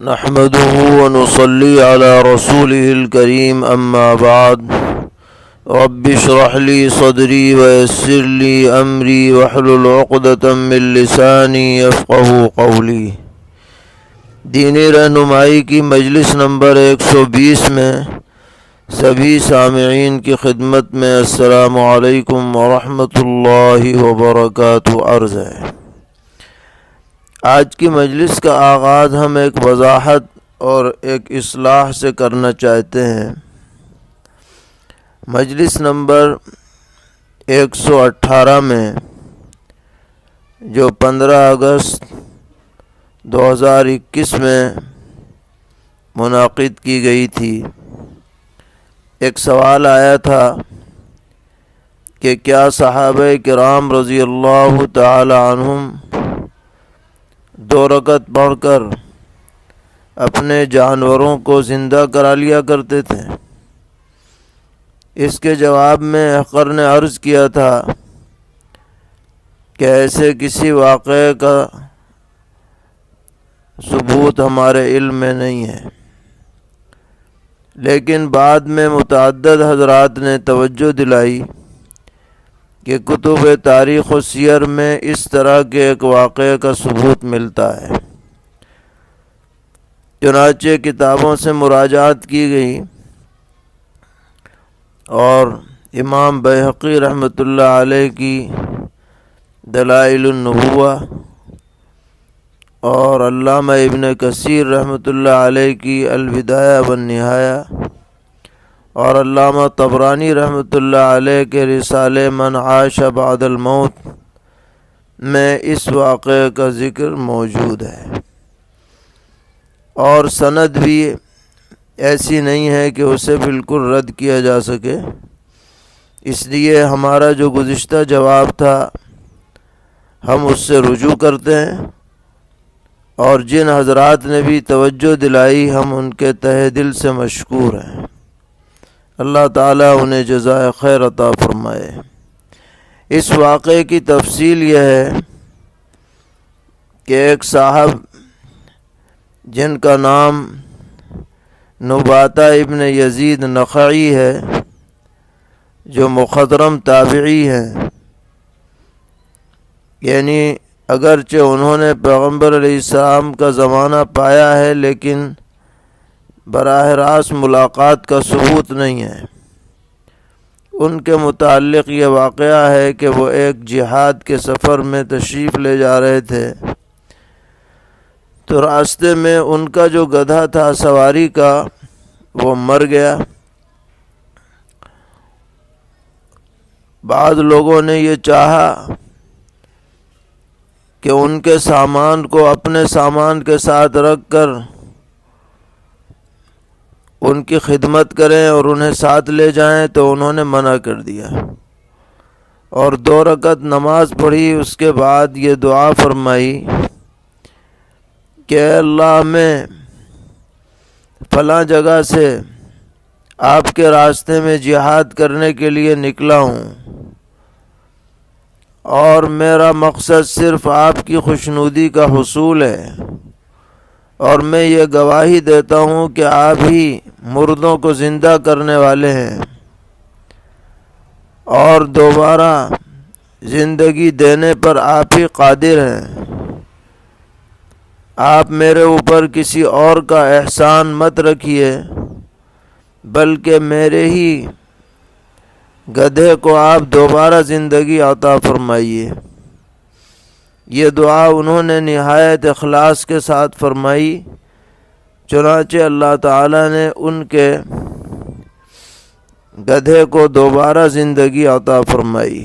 نحمده ونصلي على رسوله الكريم أما بعد رب اشرح لي صدري ويسر لي أمري واحلل عقدة من لساني يفقهوا قولي۔ دینی رہنمائی کی مجلس نمبر 120 میں سبھی سامعین کی خدمت میں السلام علیکم ورحمۃ اللہ وبرکاتہ عرض ہے۔ آج کی مجلس کا آغاز ہم ایک وضاحت اور ایک اصلاح سے کرنا چاہتے ہیں۔ مجلس نمبر 118 میں جو 15 اگست 2021 میں منعقد کی گئی تھی، ایک سوال آیا تھا کہ کیا صحابہ کرام رضی اللہ تعالی عنہم 2 رکعت پڑھ کر اپنے جانوروں کو زندہ کرا لیا کرتے تھے؟ اس کے جواب میں احقر نے عرض کیا تھا کہ ایسے کسی واقعے کا ثبوت ہمارے علم میں نہیں ہے، لیکن بعد میں متعدد حضرات نے توجہ دلائی کہ کتب تاریخ و سیر میں اس طرح کے ایک واقعے کا ثبوت ملتا ہے۔ چنانچہ کتابوں سے مراجعات کی گئی اور امام بیہقی رحمۃ اللہ علیہ کی دلائل النبوہ اور علامہ ابن کثیر رحمۃ اللہ علیہ کی البدایہ والنہایہ اور علامہ طبرانی رحمۃ اللہ علیہ کے رسالے من عاش بعد الموت میں اس واقعے کا ذکر موجود ہے، اور سند بھی ایسی نہیں ہے کہ اسے بالکل رد کیا جا سکے۔ اس لیے ہمارا جو گزشتہ جواب تھا ہم اس سے رجوع کرتے ہیں، اور جن حضرات نے بھی توجہ دلائی ہم ان کے تہہ دل سے مشکور ہیں۔ اللہ تعالیٰ انہیں جزائے خیر عطا فرمائے۔ اس واقعے کی تفصیل یہ ہے کہ ایک صاحب جن کا نام نباتہ ابن یزید نخعی ہے، جو مخضرم تابعی ہیں، یعنی اگرچہ انہوں نے پیغمبر علیہ السلام کا زمانہ پایا ہے لیکن براہ راست ملاقات کا ثبوت نہیں ہے۔ ان کے متعلق یہ واقعہ ہے کہ وہ ایک جہاد کے سفر میں تشریف لے جا رہے تھے، تو راستے میں ان کا جو گدھا تھا سواری کا وہ مر گیا۔ بعض لوگوں نے یہ چاہا کہ ان کے سامان کو اپنے سامان کے ساتھ رکھ کر ان کی خدمت کریں اور انہیں ساتھ لے جائیں، تو انہوں نے منع کر دیا اور 2 رکعت نماز پڑھی۔ اس کے بعد یہ دعا فرمائی کہ اے اللہ، میں فلاں جگہ سے آپ کے راستے میں جہاد کرنے کے لیے نکلا ہوں، اور میرا مقصد صرف آپ کی خوشنودی کا حصول ہے، اور میں یہ گواہی دیتا ہوں کہ آپ ہی مردوں کو زندہ کرنے والے ہیں اور دوبارہ زندگی دینے پر آپ ہی قادر ہیں۔ آپ میرے اوپر کسی اور کا احسان مت رکھیے، بلکہ میرے ہی گدھے کو آپ دوبارہ زندگی عطا فرمائیے۔ یہ دعا انہوں نے نہایت اخلاص کے ساتھ فرمائی، چنانچہ اللہ تعالیٰ نے ان کے گدھے کو دوبارہ زندگی عطا فرمائی۔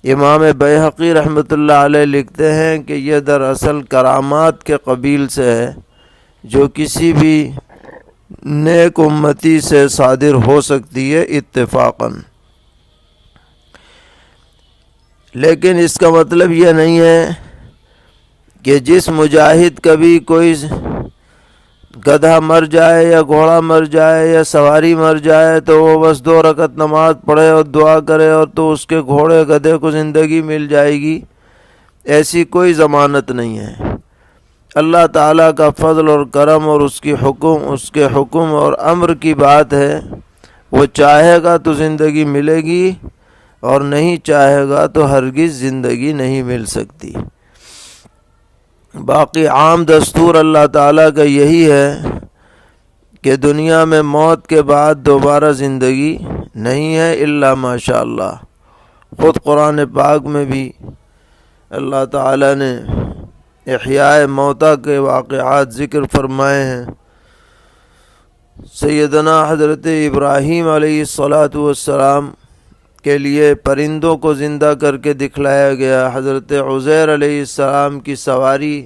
امام بیہقی رحمۃ اللہ علیہ لکھتے ہیں کہ یہ دراصل کرامات کے قبیل سے ہے جو کسی بھی نیک امتی سے صادر ہو سکتی ہے اتفاقاً، لیکن اس کا مطلب یہ نہیں ہے کہ جس مجاہد کا بھی کوئی گدھا مر جائے یا گھوڑا مر جائے یا سواری مر جائے تو وہ بس 2 رکعت نماز پڑھے اور دعا کرے اور تو اس کے گھوڑے گدھے کو زندگی مل جائے گی، ایسی کوئی ضمانت نہیں ہے۔ اللہ تعالیٰ کا فضل اور کرم اور اس کے حکم اور امر کی بات ہے. وہ چاہے گا تو زندگی ملے گی اور نہیں چاہے گا تو ہرگز زندگی نہیں مل سکتی. باقی عام دستور اللہ تعالیٰ کا یہی ہے کہ دنیا میں موت کے بعد دوبارہ زندگی نہیں ہے الا ماشاء اللہ. خود قرآن پاک میں بھی اللہ تعالیٰ نے احیاء موتا کے واقعات ذکر فرمائے ہیں. سیدنا حضرت ابراہیم علیہ السلام کے لیے پرندوں کو زندہ کر کے دکھلایا گیا. حضرت عزیر علیہ السلام کی سواری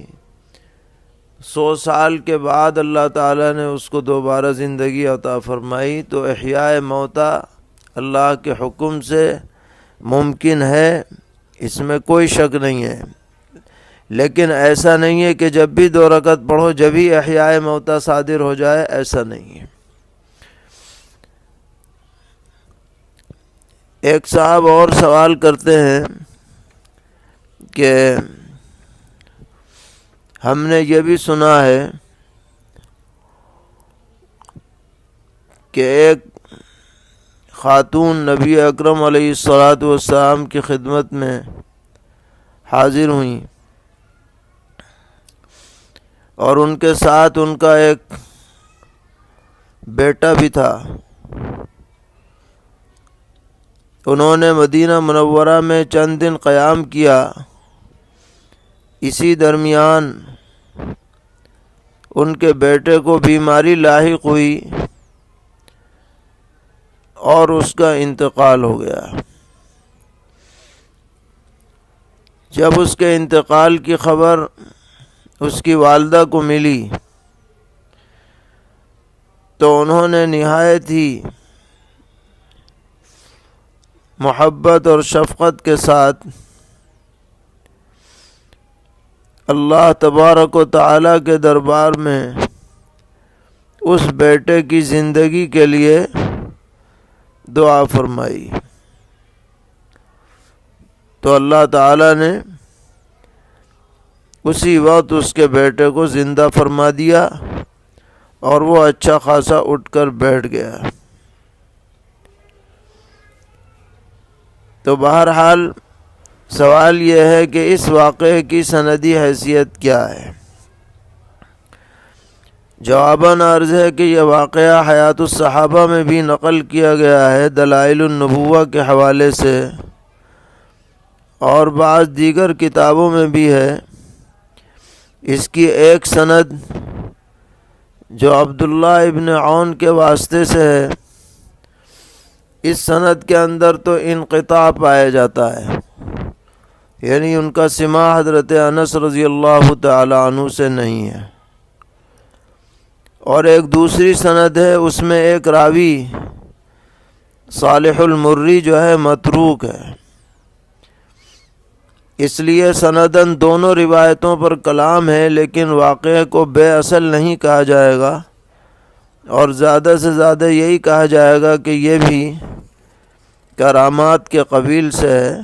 100 سال کے بعد اللہ تعالیٰ نے اس کو دوبارہ زندگی عطا فرمائی. تو احیاء موتا اللہ کے حکم سے ممکن ہے، اس میں کوئی شک نہیں ہے. لیکن ایسا نہیں ہے کہ جب بھی 2 رکعت پڑھو جب ہی احیاء موتا صادر ہو جائے، ایسا نہیں ہے. ایک صاحب اور سوال کرتے ہیں کہ ہم نے یہ بھی سنا ہے کہ ایک خاتون نبی اکرم علیہ السلام کی خدمت میں حاضر ہوئیں اور ان کے ساتھ ان کا ایک بیٹا بھی تھا. انہوں نے مدینہ منورہ میں چند دن قیام کیا. اسی درمیان ان کے بیٹے کو بیماری لاحق ہوئی اور اس کا انتقال ہو گیا. جب اس کے انتقال کی خبر اس کی والدہ کو ملی تو انہوں نے نہایت ہی محبت اور شفقت کے ساتھ اللہ تبارک و تعالیٰ کے دربار میں اس بیٹے کی زندگی کے لیے دعا فرمائی. تو اللہ تعالیٰ نے اسی وقت اس کے بیٹے کو زندہ فرما دیا اور وہ اچھا خاصا اٹھ کر بیٹھ گیا. تو بہرحال سوال یہ ہے کہ اس واقعے کی سندی حیثیت کیا ہے؟ جواباً عرض ہے کہ یہ واقعہ حیات الصحابہ میں بھی نقل کیا گیا ہے دلائل النبوہ کے حوالے سے، اور بعض دیگر کتابوں میں بھی ہے. اس کی ایک سند جو عبداللہ ابن عون کے واسطے سے ہے، اس سند کے اندر تو انقطاع پایا جاتا ہے، یعنی ان کا سماع حضرت انس رضی اللہ تعالی عنہ سے نہیں ہے. اور ایک دوسری سند ہے، اس میں ایک راوی صالح المری جو ہے متروک ہے. اس لیے سنداً دونوں روایتوں پر کلام ہے، لیکن واقعے کو بے اصل نہیں کہا جائے گا، اور زیادہ سے زیادہ یہی کہا جائے گا کہ یہ بھی کرامات کے قبیل سے ہے.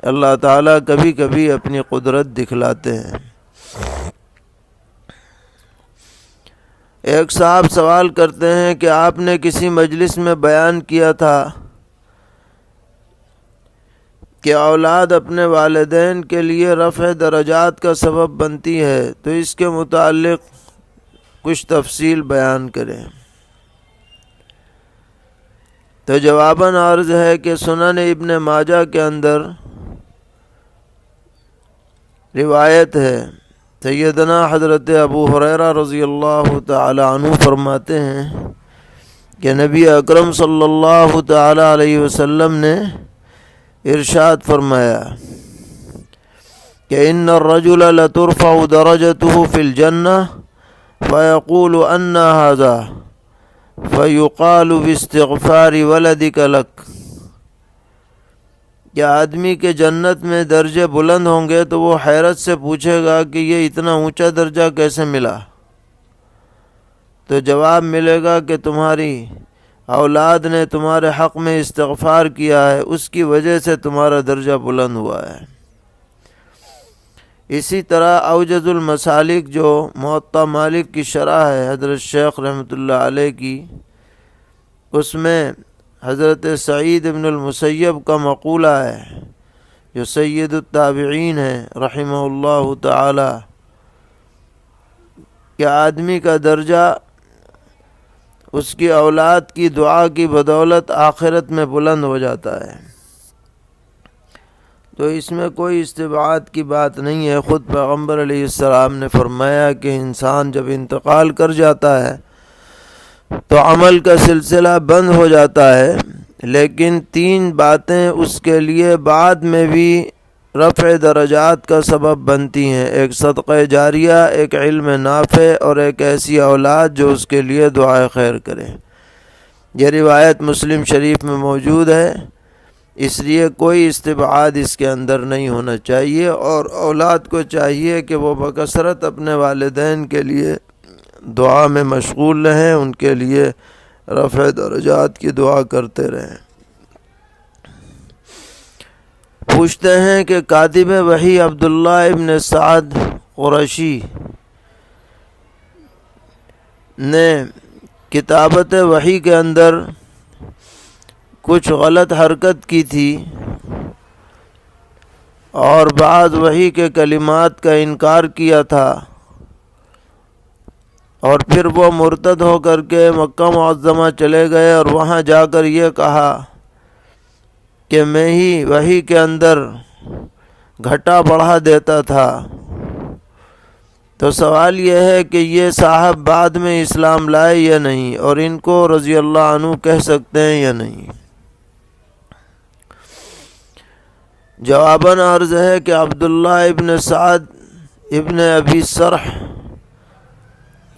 اللہ تعالیٰ کبھی کبھی اپنی قدرت دکھلاتے ہیں. ایک صاحب سوال کرتے ہیں کہ آپ نے کسی مجلس میں بیان کیا تھا کہ اولاد اپنے والدین کے لیے رفع درجات کا سبب بنتی ہے، تو اس کے متعلق کچھ تفصیل بیان کریں. تو جواباً عرض ہے کہ سنن ابن ماجہ کے اندر روایت ہے، سیدنا حضرت ابو ہریرہ رضی اللہ تعالی عنہ فرماتے ہیں کہ نبی اکرم صلی اللہ تعالی علیہ وسلم نے ارشاد فرمایا کہ ان الرجل لترفع درجته في الجنة فيقول ان هذا فيقال باستغفار ولدك لك. کیا آدمی کے جنت میں درجے بلند ہوں گے تو وہ حیرت سے پوچھے گا کہ یہ اتنا اونچا درجہ کیسے ملا؟ تو جواب ملے گا کہ تمہاری اولاد نے تمہارے حق میں استغفار کیا ہے، اس کی وجہ سے تمہارا درجہ بلند ہوا ہے. اسی طرح اوجز المسالک جو موطا مالک کی شرح ہے حضرت شیخ رحمۃ اللہ علیہ کی، اس میں حضرت سعید بن المسیب کا مقولہ ہے جو سید التابعین ہیں رحمہ اللہ تعالی، کہ آدمی کا درجہ اس کی اولاد کی دعا کی بدولت آخرت میں بلند ہو جاتا ہے۔ تو اس میں کوئی استبعاد کی بات نہیں ہے۔ خود پیغمبر علیہ السلام نے فرمایا کہ انسان جب انتقال کر جاتا ہے تو عمل کا سلسلہ بند ہو جاتا ہے، لیکن 3 باتیں اس کے لیے بعد میں بھی رفع درجات کا سبب بنتی ہیں: ایک صدقہ جاریہ، ایک علم نافع، اور ایک ایسی اولاد جو اس کے لیے دعائے خیر کرے۔ یہ روایت مسلم شریف میں موجود ہے، اس لیے کوئی استبعاد اس کے اندر نہیں ہونا چاہیے، اور اولاد کو چاہیے کہ وہ بکثرت اپنے والدین کے لیے دعا میں مشغول رہیں، ان کے لیے رفع درجات کی دعا کرتے رہیں۔ پوچھتے ہیں کہ کاتب وحی عبداللہ ابن سعد قرشی نے کتابت وحی کے اندر کچھ غلط حرکت کی تھی اور بعض وحی کے کلمات کا انکار کیا تھا، اور پھر وہ مرتد ہو کر کے مکہ معظمہ چلے گئے اور وہاں جا کر یہ کہا کہ میں ہی وحی کے اندر گھٹا بڑھا دیتا تھا۔ تو سوال یہ ہے کہ یہ صاحب بعد میں اسلام لائے یا نہیں، اور ان کو رضی اللہ عنہ کہہ سکتے ہیں یا نہیں؟ جواباً عرض ہے کہ عبداللہ ابن سعد ابن ابی سرح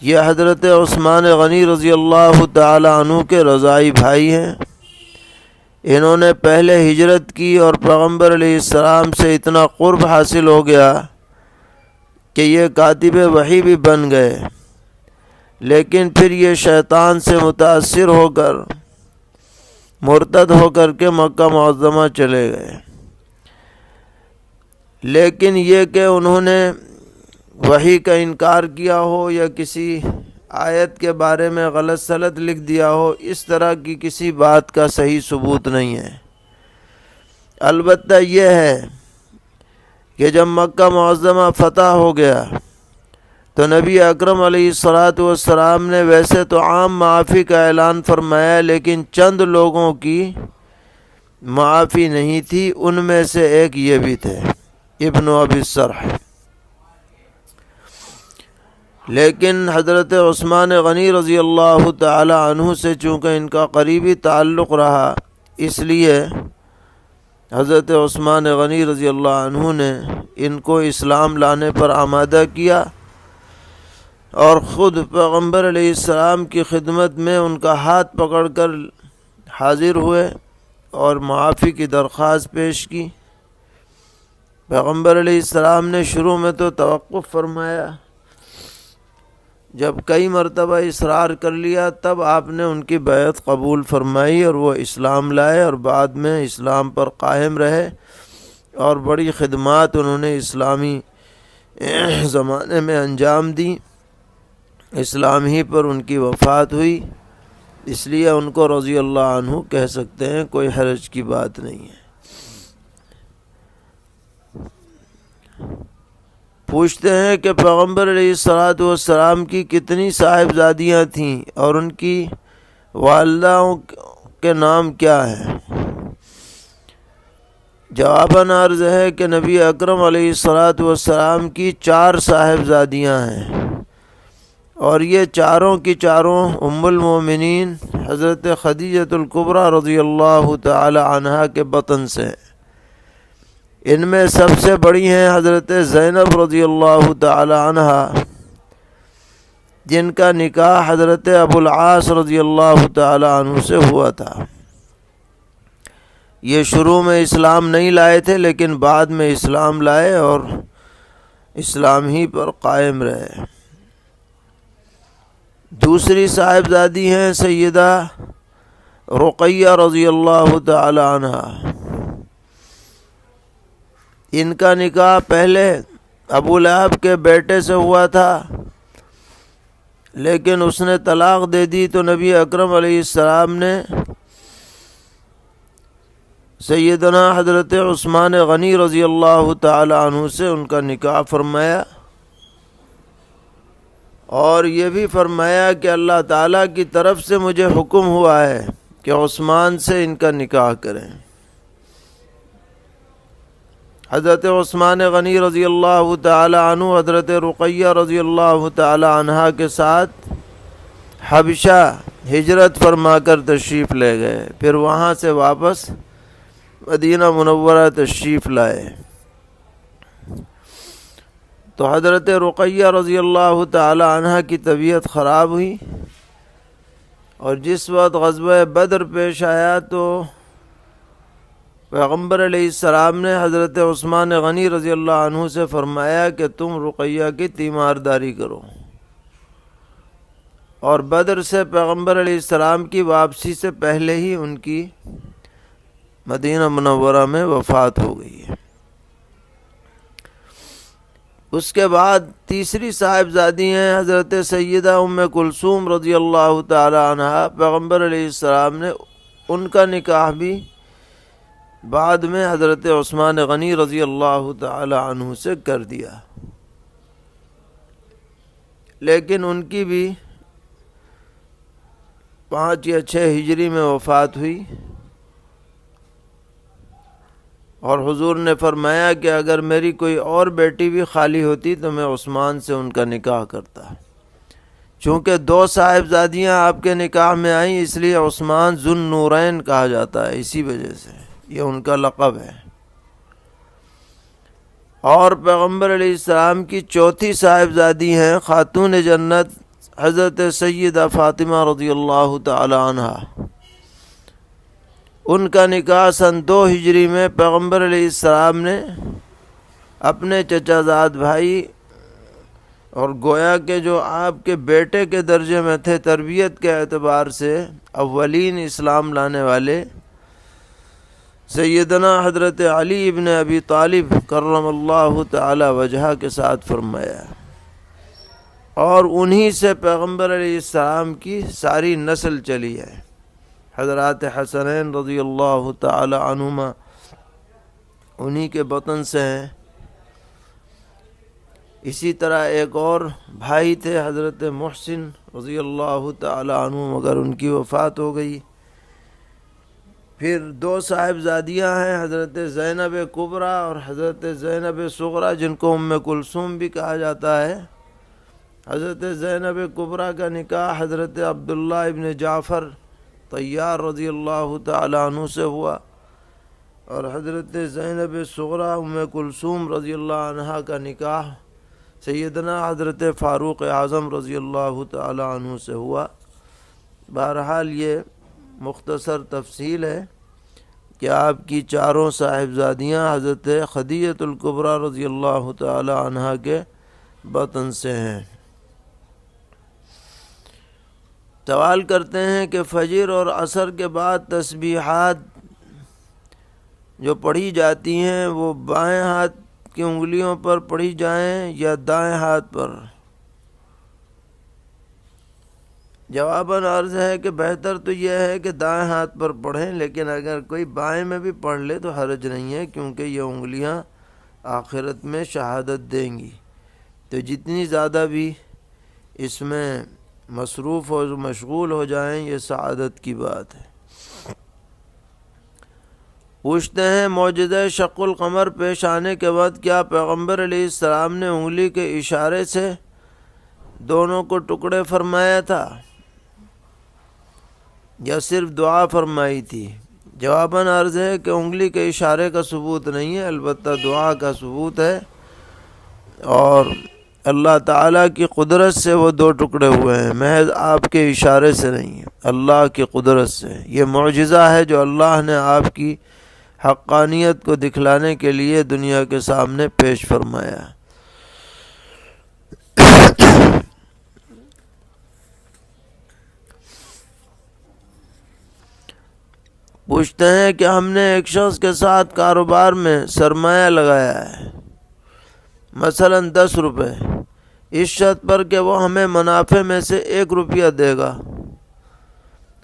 یہ حضرت عثمان غنی رضی اللہ تعالی عنہ کے رضاعی بھائی ہیں۔ انہوں نے پہلے ہجرت کی اور پیغمبر علیہ السلام سے اتنا قرب حاصل ہو گیا کہ یہ کاتب وحی بھی بن گئے، لیکن پھر یہ شیطان سے متاثر ہو کر مرتد ہو کر کے مکہ معظمہ چلے گئے۔ لیکن یہ کہ انہوں نے وحی کا انکار کیا ہو یا کسی آیت کے بارے میں غلط سلط لکھ دیا ہو، اس طرح کی کسی بات کا صحیح ثبوت نہیں ہے۔ البتہ یہ ہے کہ جب مکہ معظمہ فتح ہو گیا تو نبی اکرم علیہ الصلاۃ نے ویسے تو عام معافی کا اعلان فرمایا، لیکن چند لوگوں کی معافی نہیں تھی، ان میں سے ایک یہ بھی تھے ابن ابی سرح۔ لیکن حضرت عثمان غنی رضی اللہ تعالی عنہ سے چونکہ ان کا قریبی تعلق رہا، اس لیے حضرت عثمان غنی رضی اللہ عنہ نے ان کو اسلام لانے پر آمادہ کیا اور خود پیغمبر علیہ السلام کی خدمت میں ان کا ہاتھ پکڑ کر حاضر ہوئے اور معافی کی درخواست پیش کی۔ پیغمبر علیہ السلام نے شروع میں تو توقف فرمایا، جب کئی مرتبہ اصرار کر لیا تب آپ نے ان کی بیعت قبول فرمائی اور وہ اسلام لائے، اور بعد میں اسلام پر قائم رہے اور بڑی خدمات انہوں نے اسلامی زمانے میں انجام دی۔ اسلام ہی پر ان کی وفات ہوئی، اس لیے ان کو رضی اللہ عنہ کہہ سکتے ہیں، کوئی حرج کی بات نہیں ہے۔ پوچھتے ہیں کہ پیغمبر علیہ السلام کی کتنی صاحبزادیاں تھیں اور ان کی والداؤں کے نام کیا ہیں؟ جواباً عرض ہے کہ نبی اکرم علیہ السلام کی 4 صاحبزادیاں ہیں، اور یہ چاروں کی چاروں ام المومنین حضرت خدیجہ الکبریٰ رضی اللہ تعالی عنہا کے بطن سے ہیں۔ ان میں سب سے بڑی ہیں حضرت زینب رضی اللہ تعالی عنہا، جن کا نکاح حضرت ابو العاص رضی اللہ تعالی عنہ سے ہوا تھا۔ یہ شروع میں اسلام نہیں لائے تھے، لیکن بعد میں اسلام لائے اور اسلام ہی پر قائم رہے۔ دوسری صاحبزادی ہیں سیدہ رقیہ رضی اللہ تعالی عنہا۔ ان کا نکاح پہلے ابو لہب کے بیٹے سے ہوا تھا، لیکن اس نے طلاق دے دی تو نبی اکرم علیہ السلام نے سیدنا حضرت عثمان غنی رضی اللہ تعالی عنہ سے ان کا نکاح فرمایا، اور یہ بھی فرمایا کہ اللہ تعالیٰ کی طرف سے مجھے حکم ہوا ہے کہ عثمان سے ان کا نکاح کریں۔ حضرت عثمان غنی رضی اللہ تعالی عنہ حضرت رقیہ رضی اللہ تعالی عنہا کے ساتھ حبشہ ہجرت فرما کر تشریف لے گئے، پھر وہاں سے واپس مدینہ منورہ تشریف لائے۔ تو حضرت رقیہ رضی اللہ تعالی عنہا کی طبیعت خراب ہوئی، اور جس وقت غزوہ بدر پیش آیا تو پیغمبر علیہ السلام نے حضرت عثمان غنی رضی اللہ عنہ سے فرمایا کہ تم رقیہ کی تیمارداری کرو، اور بدر سے پیغمبر علیہ السلام کی واپسی سے پہلے ہی ان کی مدینہ منورہ میں وفات ہو گئی ہے۔ اس کے بعد تیسری صاحبزادی ہیں حضرت سیدہ ام کلثوم رضی اللہ تعالی عنہا۔ پیغمبر علیہ السلام نے ان کا نکاح بھی بعد میں حضرت عثمان غنی رضی اللہ تعالی عنہ سے کر دیا، لیکن ان کی بھی 5 یا 6 ہجری میں وفات ہوئی، اور حضور نے فرمایا کہ اگر میری کوئی اور بیٹی بھی خالی ہوتی تو میں عثمان سے ان کا نکاح کرتا۔ چونکہ 2 صاحبزادیاں آپ کے نکاح میں آئیں، اس لیے عثمان ذو النورین کہا جاتا ہے، اسی وجہ سے یہ ان کا لقب ہے۔ اور پیغمبر علیہ السلام کی 4تھی صاحبزادی ہیں خاتون جنت حضرت سیدہ فاطمہ رضی اللہ تعالی عنہا۔ ان کا نکاح سن 2 ہجری میں پیغمبر علیہ السلام نے اپنے چچا زاد بھائی، اور گویا کہ جو آپ کے بیٹے کے درجے میں تھے تربیت کے اعتبار سے اولین اسلام لانے والے سیدنا حضرت علی ابن ابی طالب کرم اللہ تعالی وجہہ کے ساتھ فرمایا، اور انہی سے پیغمبر علیہ السلام کی ساری نسل چلی ہے۔ حضرات حسنین رضی اللہ تعالی عنہما انہی کے بطن سے ہیں۔ اسی طرح ایک اور بھائی تھے حضرت محسن رضی اللہ تعالی عنہ، مگر ان کی وفات ہو گئی۔ پھر 2 صاحبزادیاں ہیں حضرت زینب کبریٰ اور حضرت زینب صغریٰ، جن کو ام کلثوم بھی کہا جاتا ہے۔ حضرت زینب کبریٰ کا نکاح حضرت عبداللہ ابن جعفر طیار رضی اللہ تعالی عنہ سے ہوا، اور حضرت زینب صغریٰ ام کلثوم رضی اللہ عنہا کا نکاح سیدنا حضرت فاروق اعظم رضی اللہ تعالی عنہ سے ہوا۔ بہرحال یہ مختصر تفصیل ہے کہ آپ کی 4 صاحبزادیاں حضرت خدیجہ الکبریٰ رضی اللہ تعالی عنہا کے بطن سے ہیں۔ سوال کرتے ہیں کہ فجر اور عصر کے بعد تسبیحات جو پڑھی جاتی ہیں وہ بائیں ہاتھ کی انگلیوں پر پڑھی جائیں یا دائیں ہاتھ پر؟ جواباً عرض ہے کہ بہتر تو یہ ہے کہ دائیں ہاتھ پر پڑھیں، لیکن اگر کوئی بائیں میں بھی پڑھ لے تو حرج نہیں ہے، کیونکہ یہ انگلیاں آخرت میں شہادت دیں گی، تو جتنی زیادہ بھی اس میں مصروف اور مشغول ہو جائیں یہ سعادت کی بات ہے۔ پوچھتے ہیں معجزہ شق القمر پیش آنے کے بعد کیا پیغمبر علیہ السلام نے انگلی کے اشارے سے دونوں کو ٹکڑے فرمایا تھا یا صرف دعا فرمائی تھی؟ جواباً عرض ہے کہ انگلی کے اشارے کا ثبوت نہیں ہے، البتہ دعا کا ثبوت ہے، اور اللہ تعالیٰ کی قدرت سے وہ 2 ٹکڑے ہوئے ہیں، محض آپ کے اشارے سے نہیں ہے، اللہ کی قدرت سے۔ یہ معجزہ ہے جو اللہ نے آپ کی حقانیت کو دکھلانے کے لیے دنیا کے سامنے پیش فرمایا۔ پوچھتے ہیں کہ ہم نے ایک شخص کے ساتھ کاروبار میں سرمایہ لگایا ہے مثلا 10 روپے، اس شرط پر کہ وہ ہمیں منافع میں سے 1 روپیہ دے گا،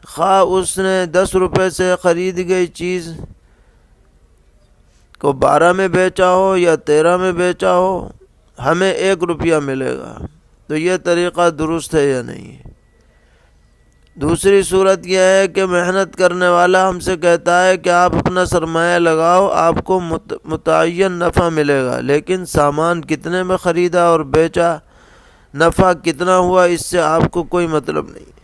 خواہ اس نے 10 روپے سے خرید گئی چیز کو 12 میں بیچا ہو یا 13 میں بیچا ہو، ہمیں 1 روپیہ ملے گا۔ تو یہ طریقہ درست ہے یا نہیں ہے؟ دوسری صورت یہ ہے کہ محنت کرنے والا ہم سے کہتا ہے کہ آپ اپنا سرمایہ لگاؤ، آپ کو متعین نفع ملے گا، لیکن سامان کتنے میں خریدا اور بیچا، نفع کتنا ہوا، اس سے آپ کو کوئی مطلب نہیں۔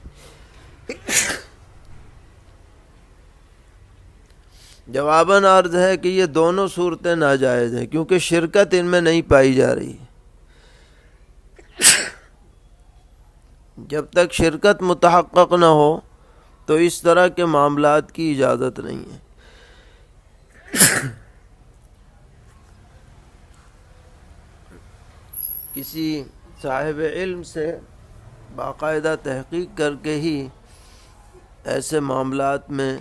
جواباً عرض ہے کہ یہ دونوں صورتیں ناجائز ہیں، کیونکہ شرکت ان میں نہیں پائی جا رہی۔ جب تک شرکت متحقق نہ ہو تو اس طرح کے معاملات کی اجازت نہیں ہے۔ کسی صاحب علم سے باقاعدہ تحقیق کر کے ہی ایسے معاملات میں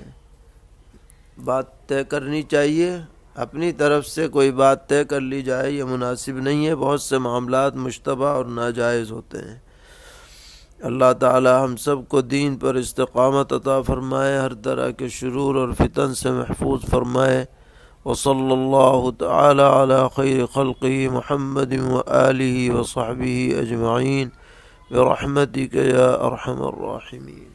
بات طے کرنی چاہیے۔ اپنی طرف سے کوئی بات طے کر لی جائے یہ مناسب نہیں ہے۔ بہت سے معاملات مشتبہ اور ناجائز ہوتے ہیں۔ اللہ تعالی ہم سب کو دین پر استقامت عطا فرمائے، ہر طرح کے شرور اور فتن سے محفوظ فرمائے۔ وصلی اللہ تعالی علی خیر خلقہ محمد وآلہ وصحبہ اجمعین برحمتک یا ارحم الراحمین۔